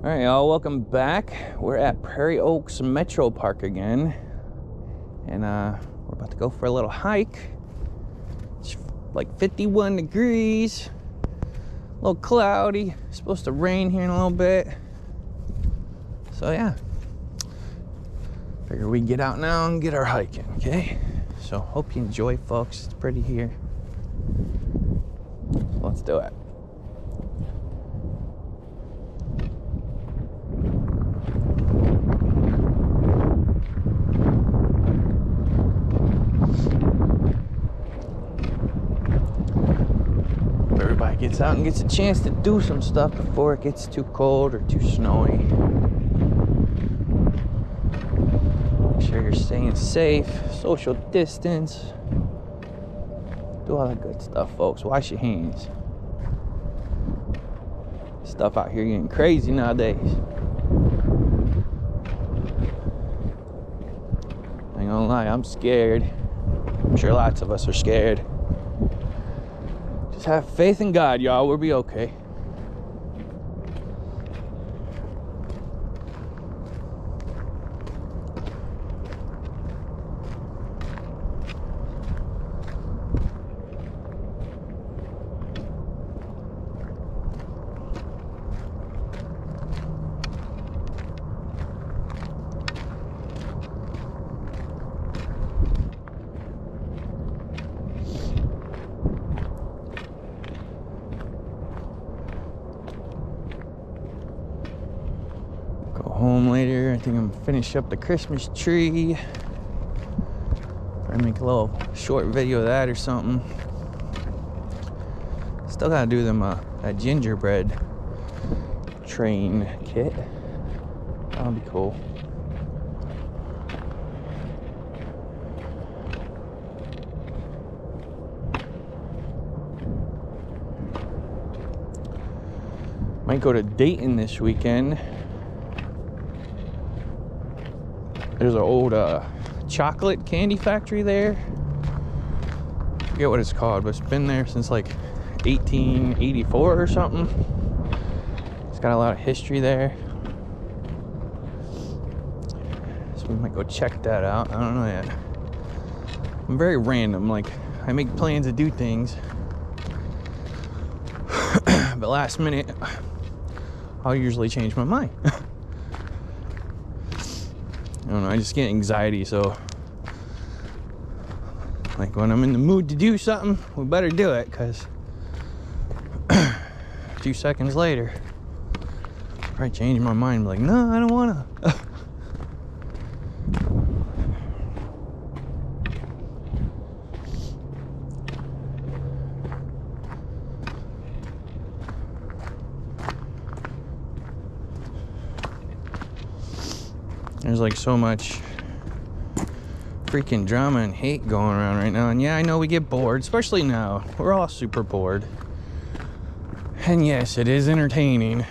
All right, y'all, welcome back. We're at Prairie Oaks Metro Park again, and we're about to go for a little hike. It's like 51 degrees, a little cloudy. It's supposed to rain here in a little bit. So yeah, figure we get out now and get our hiking, okay? So hope you enjoy, folks. It's pretty here. So let's do it. Everybody gets out and gets a chance to do some stuff before it gets too cold or too snowy. Make sure you're staying safe, social distance. Do all that good stuff, folks. Wash your hands. Stuff out here getting crazy nowadays. I ain't gonna lie, I'm scared. I'm sure lots of us are scared. Just have faith in God, y'all. We'll be okay. Home later. I think I'm gonna finish up the Christmas tree. Probably make a little short video of that or something. Still gotta do them that gingerbread train kit. That'll be cool. Might go to Dayton this weekend. There's an old chocolate candy factory there. I forget what it's called, but it's been there since like 1884 or something. It's got a lot of history there. So we might go check that out. I don't know yet. I'm very random. Like, I make plans to do things, but last minute, I'll usually change my mind. I don't know, I just get anxiety, so like when I'm in the mood to do something, we better do it, because a few seconds later, I'll probably change my mind, like, no, I don't wanna. There's like so much freaking drama and hate going around right now. And yeah, I know we get bored, especially now. We're all super bored. And yes, it is entertaining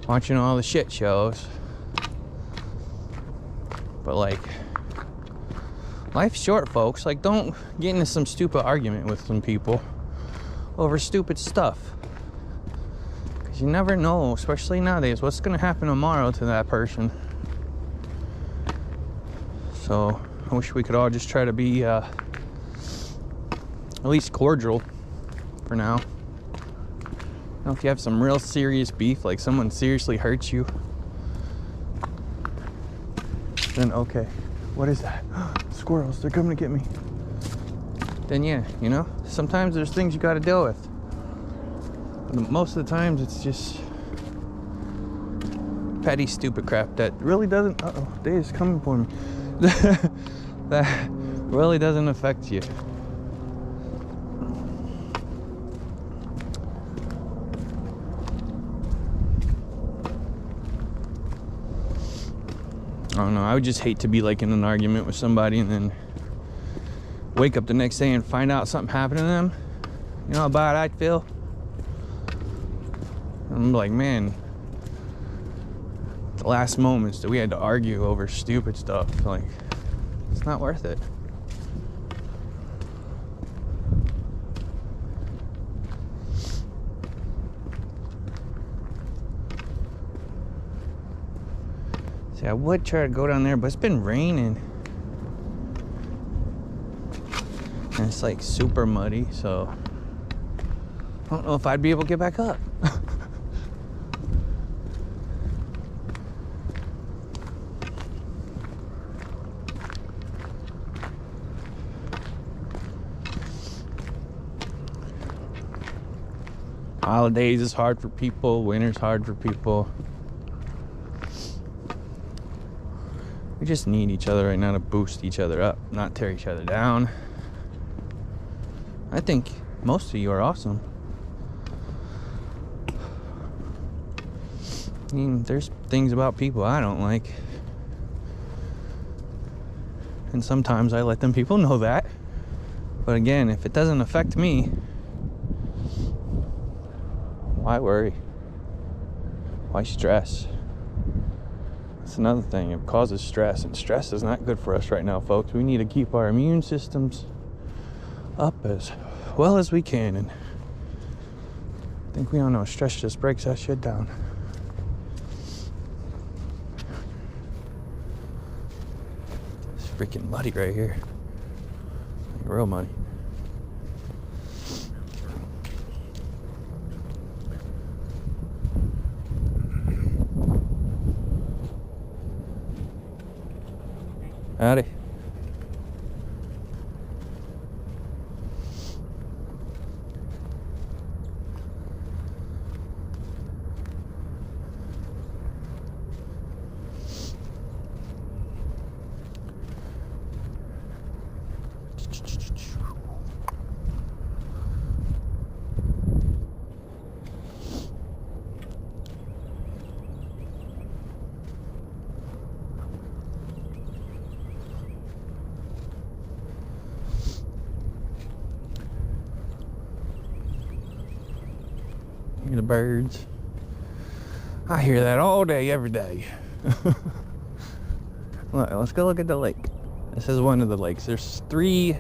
watching all the shit shows. But like, life's short, folks. Like, don't get into some stupid argument with some people over stupid stuff. Because you never know, especially nowadays, what's going to happen tomorrow to that person. So I wish we could all just try to be at least cordial for now. You know, if you have some real serious beef, like someone seriously hurts you, then okay, what is that? Squirrels, they're coming to get me. Then yeah, you know, sometimes there's things you got to deal with. But most of the times it's just petty, stupid crap that really doesn't. Uh-oh, they is coming for me. That really doesn't affect you. I don't know, I would just hate to be like in an argument with somebody and then wake up the next day and find out something happened to them. You know how bad I'd feel? I'm like, man, the last moments that we had to argue over stupid stuff, like, it's not worth it. See, I would try to go down there, but it's been raining. And it's like super muddy, so I don't know if I'd be able to get back up. Holidays is hard for people, winter's hard for people. We just need each other right now to boost each other up, not tear each other down. I think most of you are awesome. I mean, there's things about people I don't like. And sometimes I let them people know that. But again, if it doesn't affect me, why worry? Why stress? That's another thing. It causes stress, and stress is not good for us right now, folks. We need to keep our immune systems up as well as we can, and I think we all know stress just breaks that shit down. It's freaking muddy right here. Like real muddy. Howdy. The birds. I hear that all day, every day. Look, let's go look at the lake. This is one of the lakes. There's 3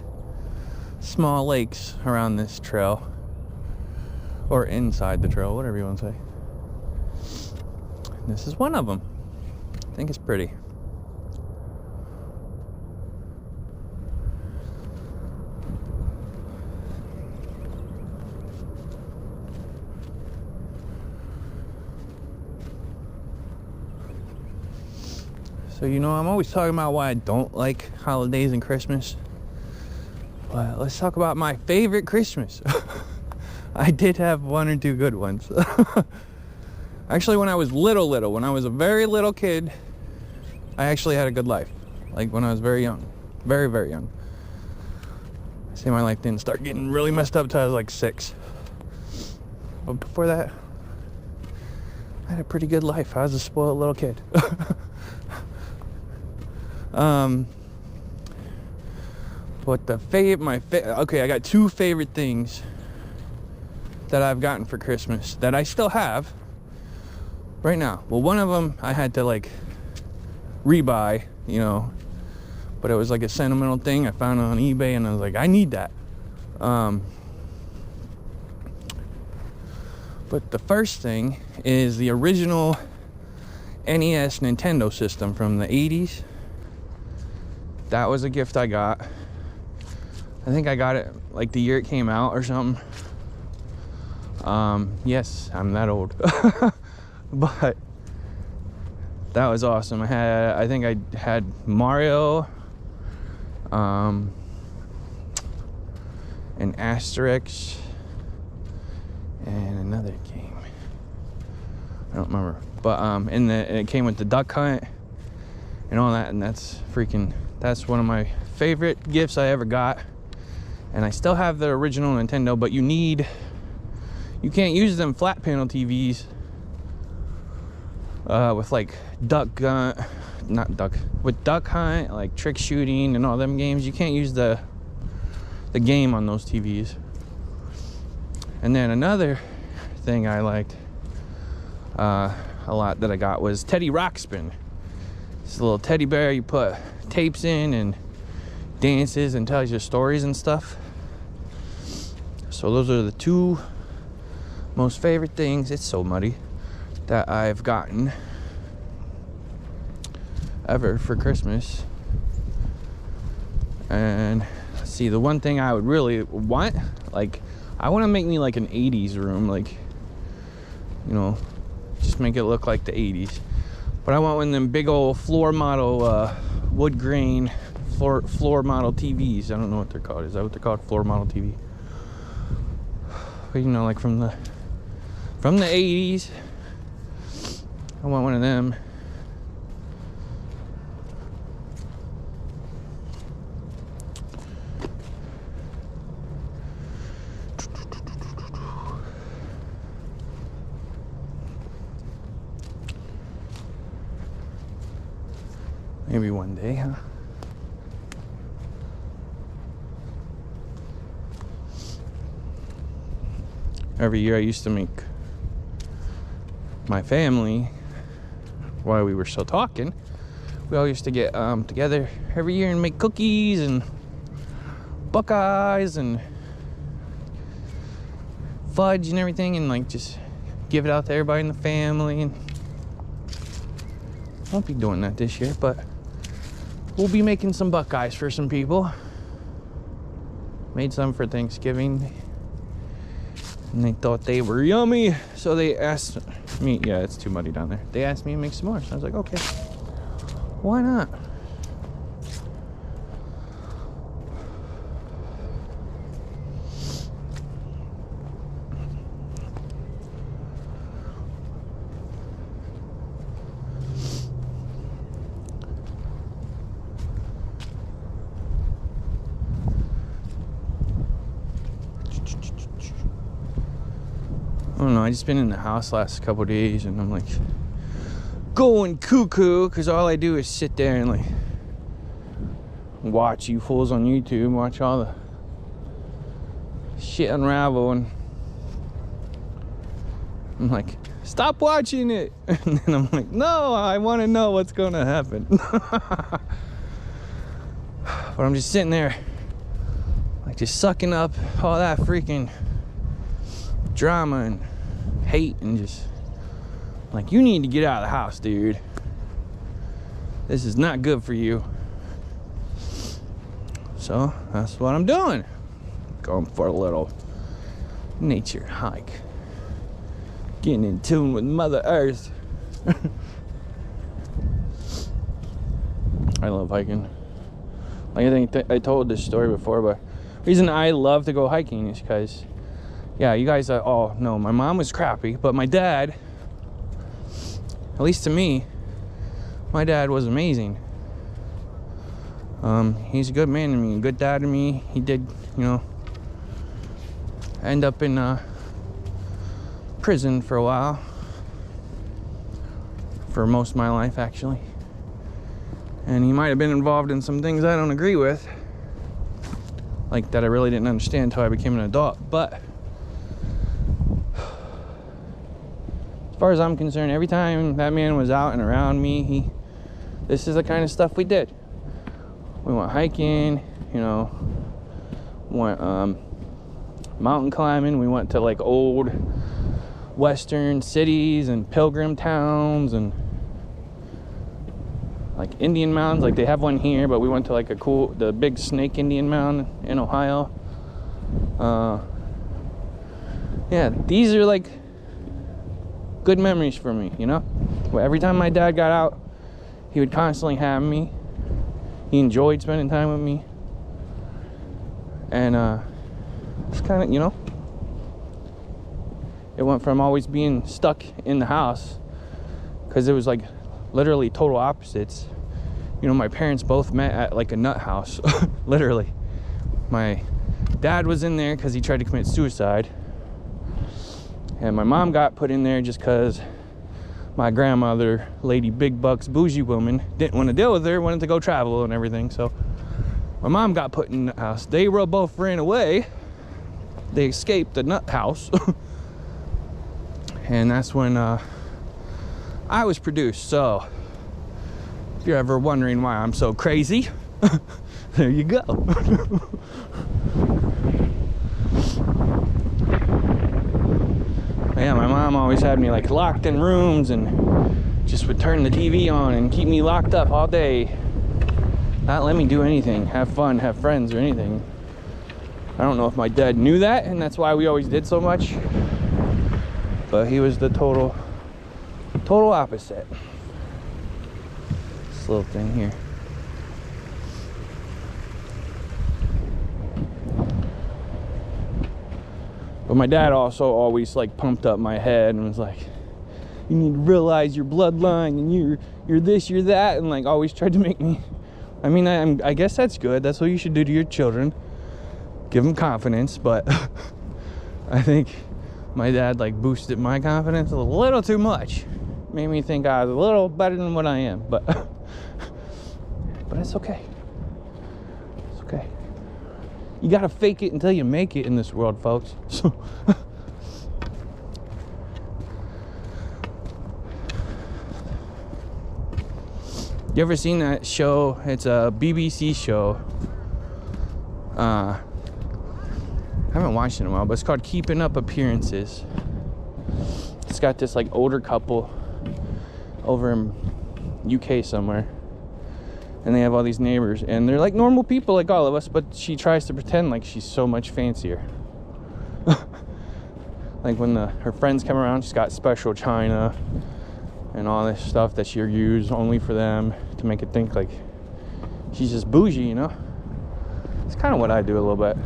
small lakes around this trail, or inside the trail, whatever you want to say. This is one of them. I think it's pretty. So, you know, I'm always talking about why I don't like holidays and Christmas. But let's talk about my favorite Christmas. I did have 1 or 2 good ones. Actually, when I was little, when I was a very little kid, I actually had a good life. Like when I was very young. Very, very young. I say my life didn't start getting really messed up until I was like 6. But before that, I had a pretty good life. I was a spoiled little kid. But okay, I got 2 favorite things that I've gotten for Christmas that I still have right now. Well, one of them I had to like rebuy, you know, but it was like a sentimental thing. I found it on eBay and I was like, I need that. But the first thing is the original NES Nintendo system from the 80s. That was a gift I got. I think I got it like the year it came out or something. Yes, I'm that old. But that was awesome. I think I had Mario, and Asterix, and another game. I don't remember. But and it came with the Duck Hunt and all that, and that's one of my favorite gifts I ever got. And I still have the original Nintendo, but you can't use them flat panel TVs with like Duck Hunt, like trick shooting and all them games. You can't use the game on those TVs. And then another thing I liked a lot that I got was Teddy Ruxpin. It's a little teddy bear you put tapes in and dances and tells you stories and stuff. So those are the 2 most favorite things, it's so muddy, that I've gotten ever for Christmas. And see, the one thing I would really want, like, I want to make me like an 80s room, like, you know, just make it look like the 80s. But I want one of them big old floor model wood grain floor model TVs. I don't know what they're called. Is that what they're called? Floor model TV. But you know, like from the 80s. I want one of them. Maybe one day, huh? Every year I used to make my family, while we were still talking, we all used to get together every year and make cookies and Buckeyes and fudge and everything, and like just give it out to everybody in the family. And I won't be doing that this year, but we'll be making some Buckeyes for some people. Made some for Thanksgiving, and they thought they were yummy, so they asked me. Yeah, it's too muddy down there. They asked me to make some more, so I was like, okay, why not? I don't know, I just been in the house last couple days, and I'm like going cuckoo because all I do is sit there and like watch you fools on YouTube, watch all the shit unravel, and I'm like, stop watching it. And then I'm like, no, I want to know what's gonna happen. But I'm just sitting there like just sucking up all that freaking drama and hate, and just like, you need to get out of the house, dude. This is not good for you. So that's what I'm doing. Going for a little nature hike, getting in tune with Mother Earth. I love hiking. Like, I think I told this story before, but the reason I love to go hiking is because, yeah, you guys all know my mom was crappy, but my dad, at least to me, my dad was amazing. He's a good man to me, a good dad to me. He did, you know, end up in prison for a while, for most of my life actually. And he might have been involved in some things I don't agree with, like that I really didn't understand until I became an adult. But as far as I'm concerned, every time that man was out and around me, this is the kind of stuff we did. We went hiking, you know, went mountain climbing. We went to like old western cities and pilgrim towns and like Indian mounds. Like, they have one here, but we went to like the big Snake Indian Mound in Ohio. Yeah, these are like good memories for me, you know. Every time my dad got out, he would constantly have me. He enjoyed spending time with me, and it's kind of, you know, it went from always being stuck in the house, because it was like literally total opposites. You know, my parents both met at like a nut house. Literally, my dad was in there because he tried to commit suicide, and my mom got put in there just because my grandmother, Lady Big Bucks, bougie woman, didn't want to deal with her, wanted to go travel and everything. So my mom got put in the house. They both ran away. They escaped the nut house. And that's when I was produced. So if you're ever wondering why I'm so crazy, there you go. Yeah, my mom always had me like locked in rooms and just would turn the TV on and keep me locked up all day. Not let me do anything, have fun, have friends or anything. I don't know if my dad knew that and that's why we always did so much. But he was the total opposite. This little thing here. But my dad also always like pumped up my head and was like, you need to realize your bloodline and you're this, you're that, and like always tried to make me. I mean, I guess that's good. That's what you should do to your children. Give them confidence, but I think my dad like boosted my confidence a little too much. Made me think I was a little better than what I am, but it's okay. It's okay. You gotta fake it until you make it in this world, folks. So you ever seen that show? It's a BBC show. I haven't watched it in a while, but it's called Keeping Up Appearances. It's got this like older couple over in UK somewhere, and they have all these neighbors, and they're like normal people like all of us, but she tries to pretend like she's so much fancier. Like when her friends come around, she's got special china and all this stuff that she'll use only for them to make it think like she's just bougie, you know? It's kind of what I do a little bit.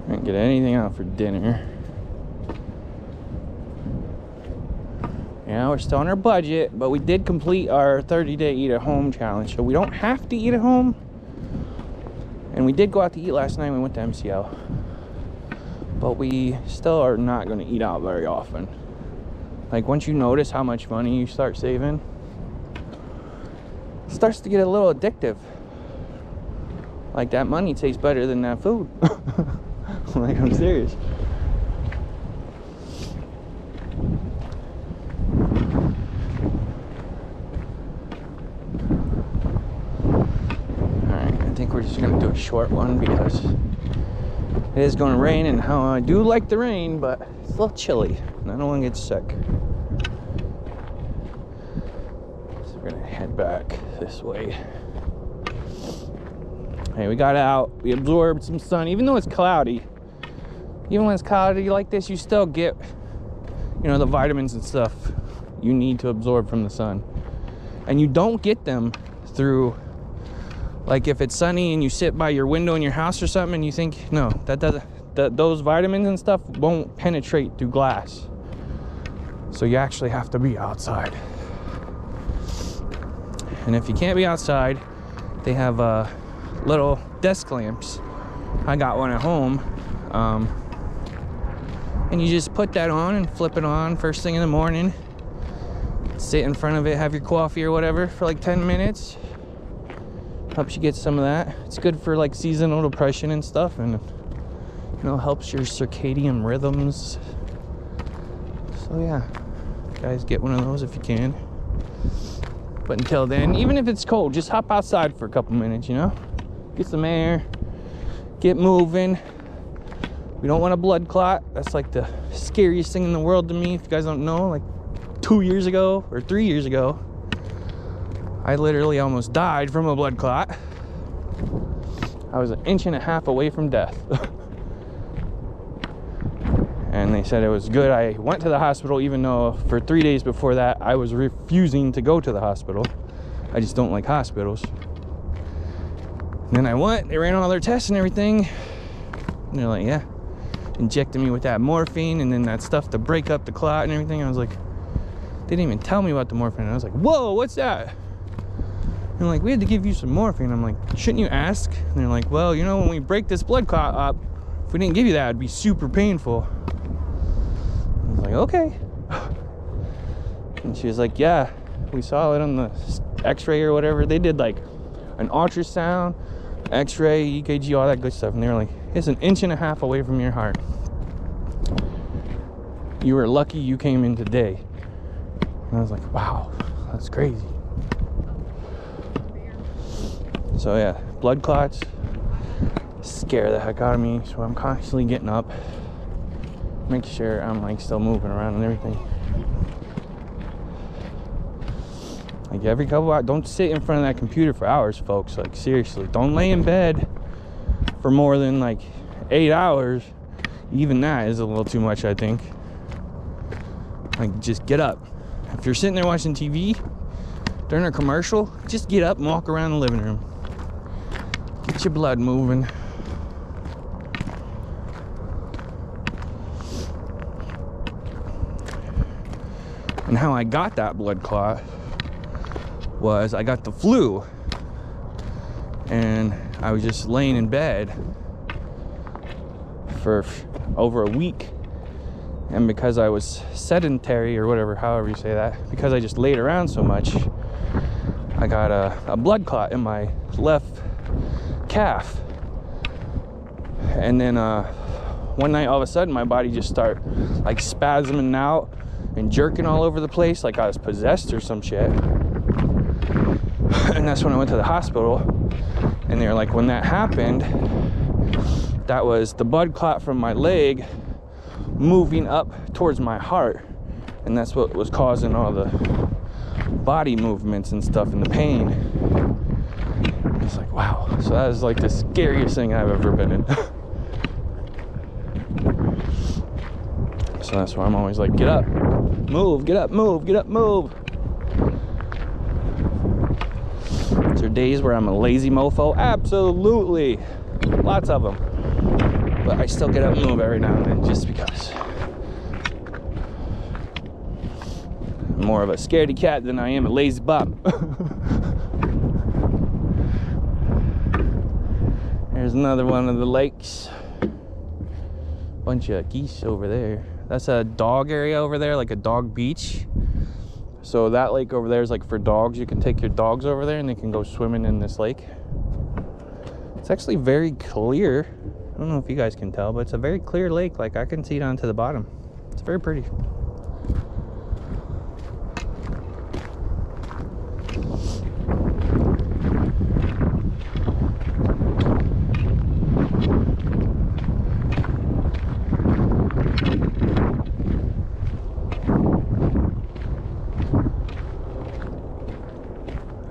Didn't get anything out for dinner. Yeah, we're still on our budget, but we did complete our 30-day eat at home challenge, so we don't have to eat at home. And we did go out to eat last night. We went to MCL, but we still are not going to eat out very often. Like once you notice how much money you start saving, it starts to get a little addictive. Like that money tastes better than that food. Like, I'm serious. Alright, I think we're just gonna do a short one because it is gonna rain, and how I do like the rain, but it's a little chilly and I don't want to get sick. So we're gonna head back this way. Hey, we got out, we absorbed some sun, even though it's cloudy. Even when it's cloudy like this, you still get, you know, the vitamins and stuff you need to absorb from the sun. And you don't get them through, like if it's sunny and you sit by your window in your house or something and you think, no, that doesn't, those vitamins and stuff won't penetrate through glass. So you actually have to be outside. And if you can't be outside, they have little desk lamps. I got one at home. And you just put that on and flip it on first thing in the morning. Sit in front of it, have your coffee or whatever for like 10 minutes. Helps you get some of that. It's good for like seasonal depression and stuff, and you know, helps your circadian rhythms. So yeah, guys, get one of those if you can. But until then, even if it's cold, just hop outside for a couple minutes, you know? Get some air, get moving. We don't want a blood clot. That's like the scariest thing in the world to me. If you guys don't know, like 2 years ago or 3 years ago, I literally almost died from a blood clot. I was 1.5 inches away from death. And they said it was good I went to the hospital, even though for 3 days before that I was refusing to go to the hospital. I just don't like hospitals. And then I went, they ran all their tests and everything, and they're like, yeah, injected me with that morphine and then that stuff to break up the clot and everything. I was like, They didn't even tell me about the morphine. I was like, whoa, what's that? And like, we had to give you some morphine. I'm like, shouldn't you ask? And they're like, well, you know, when we break this blood clot up, if we didn't give you that, it'd be super painful. I was like, okay. And she was like, yeah, we saw it on the x-ray or whatever. They did like an ultrasound, x-ray, EKG, all that good stuff. And they were like, it's 1.5 inches away from your heart. You were lucky you came in today. And I was like, wow, that's crazy. So yeah, blood clots scare the heck out of me. So I'm constantly getting up, make sure I'm like still moving around and everything. Like every couple hours, don't sit in front of that computer for hours, folks. Like seriously, don't lay in bed for more than like 8 hours. Even that is a little too much, I think. Like just get up. If you're sitting there watching TV during a commercial, just get up and walk around the living room. Get your blood moving. And how I got that blood clot was I got the flu. And I was just laying in bed for over a week. And because I was sedentary or whatever, however you say that, because I just laid around so much, I got a blood clot in my left calf. And then one night all of a sudden my body just started like spasming out and jerking all over the place like I was possessed or some shit. And that's when I went to the hospital, and they were like, when that happened, that was the blood clot from my leg moving up towards my heart, and that's what was causing all the body movements and stuff and the pain. It's like, wow. So that was like the scariest thing I've ever been in. So that's why I'm always like, get up, move, get up, move, get up, move. Is there days where I'm a lazy mofo? Absolutely, lots of them. But I still get up and move every now and then just because. I'm more of a scaredy cat than I am a lazy bum. There's another one of the lakes. Bunch of geese over there. That's a dog area over there, like a dog beach. So that lake over there is like for dogs. You can take your dogs over there and they can go swimming in this lake. It's actually very clear. I don't know if you guys can tell, but it's a very clear lake. Like I can see down to the bottom. It's very pretty.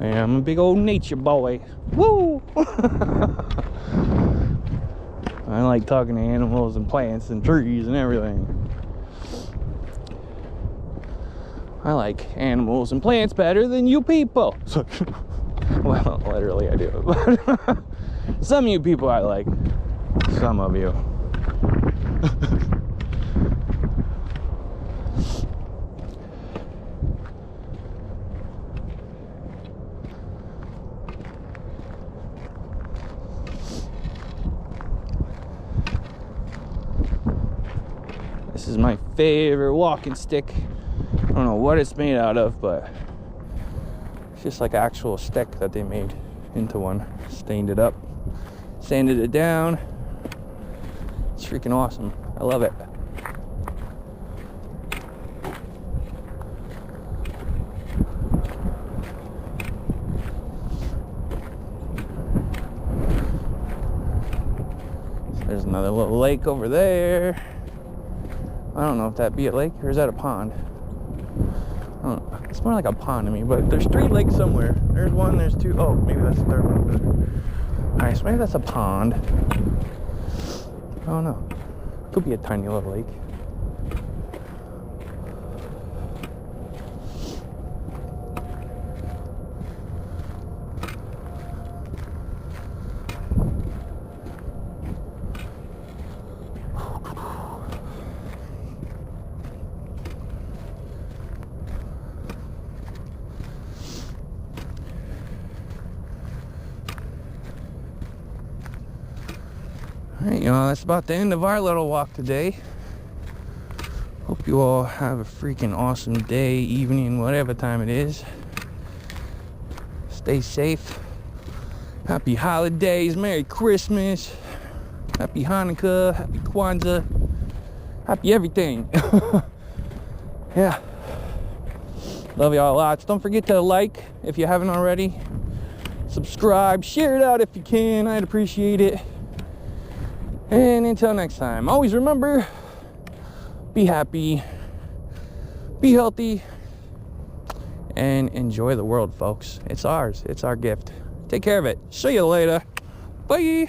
Yeah, I'm a big old nature boy. Woo! I like talking to animals and plants and trees and everything. I like animals and plants better than you people. Well, literally I do. Some of you people I like. Some of you. This is my favorite walking stick. I don't know what it's made out of, but it's just like an actual stick that they made into one. Stained it up, sanded it down. It's freaking awesome. I love it. There's another little lake over there. I don't know if that be a lake or is that a pond. I don't know. It's more like a pond to me, but there's 3 lakes somewhere. There's 1, there's 2. Oh, maybe that's the 3rd one. Alright, so maybe that's a pond. I don't know. Could be a tiny little lake. Alright, y'all, that's about the end of our little walk today. Hope you all have a freaking awesome day, evening, whatever time it is. Stay safe. Happy holidays, Merry Christmas, Happy Hanukkah, Happy Kwanzaa, Happy everything. Yeah. Love y'all lots. Don't forget to like if you haven't already. Subscribe, share it out if you can. I'd appreciate it. And until next time, always remember, be happy, be healthy, and enjoy the world, folks. It's ours. It's our gift. Take care of it. See you later. Bye.